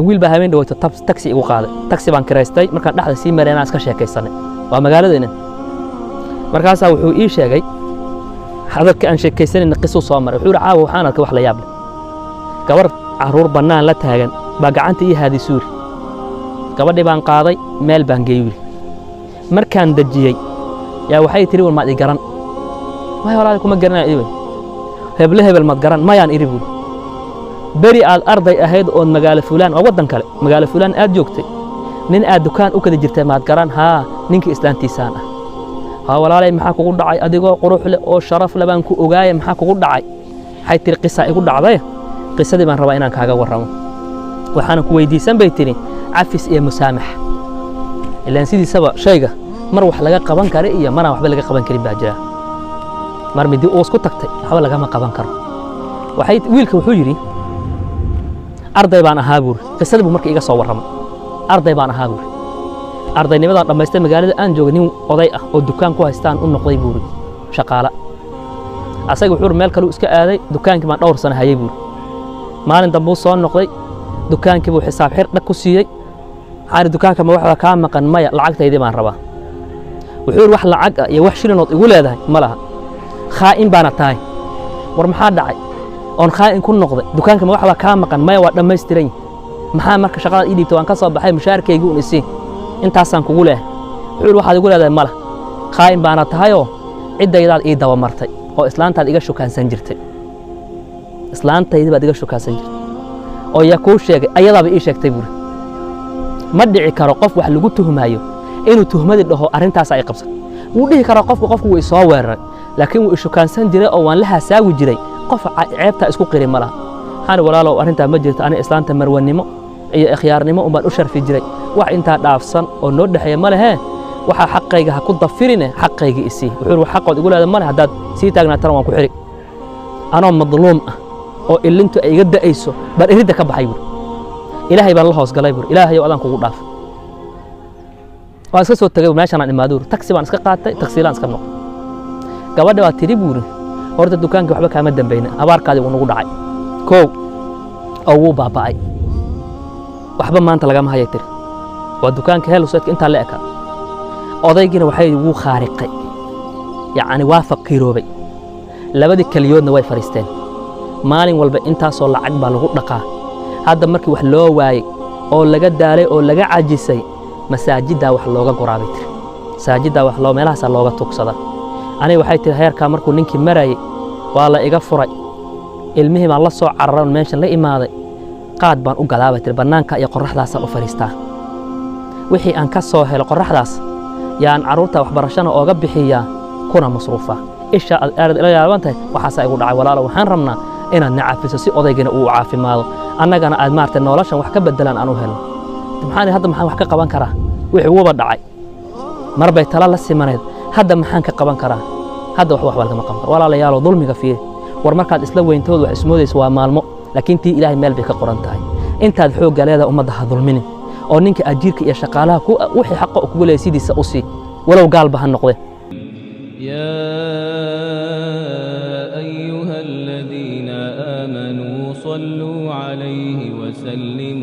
wiil baa habeen dhawaato taxi igu qaaday taxi baan kireystay markaan dhaxda sii mareynaa iska sheekaysanay waa magaaladeenna markaas wuxuu ii sheegay hadalka aan sheekaysanayna qiso soo maray wuxuu caawa waxaan arkay wax la yaab leh gabar caruur banaan la taagan baa gacanta ii haadi suuri gabadhii baan qaaday meel baan geeyay markaan dajiyay yaa waxay tiri wal ma ii garan ma walaal kuma garanaa hebel mad garan ma yaan iribu bari aad arday ahayd oo magaalo fulaan oo wadan kale magaalo fulaan aad joogtay nin aad dukaan u kada jirtay maad garan ha ninkii islaantiisaan ah ha walaalay maxaa kugu dhacay adigoo qurux leh oo sharaf leh baan ku ogaayay maxaa kugu dhacay waxay tiri qisa igu dhacday qisadii baan rabaa inaan kaaga warramo waxaan ku weydiisan bay tiri cafis iyo musaamax ilaan sidiisaba shayga mar wax laga qaban karo iyo mar waxba laga qaban karin baa jira mar midi oo isku tagtay waxba laga ma qaban karo waxay wiilka wuxuu yiri arday baan ahaa buur qisadii buu markii iga soo warramay arday baan ahaa buur ardaynimada dhamaystay magaalada aan joogay nin oday ah oo dukaan ku haystaan u noqday buur shaqaale asaga wuxuu meel kale iska aaday dukaankii baan dhowr sano hayay buur maalin dambe soo noqday dukaankii buu xisaab xir dhag ku siiyay xaari dukaanka ma waxa ka maqan maya lacagtaydii baan rabaa wuxuu wax lacag ah iyo wax shilinood igu leedahay ma laha khaa'in baana tahay war maxaa dhacay oon khaa'in ku noqday dukaanka ma waxa ka maqan maya waa dhammaystiran maxaa marka shaqada ii dhiibtay waan ka soo baxay mushaarkaygu u isii intaasaan kugu leeyahay wuxuu waxaad igu leedahay ma laha khaa'in baana tahay oo ciddaydaad ii daba martay oo islaantaad iga shukaansan jirtay islaantaydii baad iga shukaansan jirtay oo yaa kuu sheegay ayadaaba ii sheegtay buuri ma dhici karo qof wax lagu tuhmaayo inuu tuhmadi dhaho arrintaas ay qabsan wuu dhihi karaa qofku wuu isoo weeraray laakiin wuu ishukaansan jiray oo waan la hasaawi jiray qof ceebta isku qiri ma laha waxaan walaalow arrintaa ma jirto ani islaanta marwanimo iyo ikhyaarnimo baan u sharfi jiray wax intaa dhaafsan oo noo dhaxeeya ma lehe waxa xaqayga ha ku dafirine xaqayga isii wuxuu xaqood igu leedahay ma leh haddaad sii taagnaatana waan ku xiri anoo madluum ah oo ilintu ay iga da'ayso baan iridda ka baxay buur ilaahay baan la hoos galay buur ilaahay oo adan kugu dhaaf waan iska soo tagay meeshaan aan imaado taxi baan iska qaatay taxiilaan iska noqday gabadha waa tiri buur horta dukaanka waxba kaama dambayna abaarkaadii uu nagu dhacay koow oo wuu baaba'ay waxba maanta lagama hayay tiri waa dukaanka heelsoodka inta la eka odaygina waxay ugu khaariqay yaani waa faqiiroobay labadii kaliyoodna way fariisteen maalin walba intaasoo lacag baa lagu dhaqaa hadda markii wax loo waayay oo laga daalay oo laga cajisay masaajidda wax looga goraabay tiri masaajidda wax loo meelahaas looga tugsada aniga waxay tiri heerka markuu ninkii marayay waa la iga furay ilmihii baan la soo cararay meesha la imaaday qaad baan u galaabay tiri banaanka iyo qorraxdaas u fariistaa wixii aan ka soo helo qorraxdaas yaan caruurta waxbarashada ooga bixiyaa kuna masruufa isha aad ila yaabantahay waxaas ay ugu dhacay walaalo waxaan rabnaa inaad nacafiso si odaygana uu caafimaado annagana aad maartay noloshan wax ka bedelaan aan u helo hadda maxaan wax ka qaban karaa wixii wuba dhacay marbay tala la simaneed hadda maxaan ka qaban karaa hadda wax laga qaban karaa walaalayaal dulmiga fiir war markaad isla weyntood wax ismoodayso waa maalmo laakiin tii ilaahay meel bay ka qoran tahay intaad xoog galeeda ummadda ha dulminin oo ninka ajiirka iyo shaqaalaha wixii xaq u kugu leeyahay sidiisa u sii walow gaalba ha noqdee يا أيها الذين آمنوا صلوا عليه وسلموا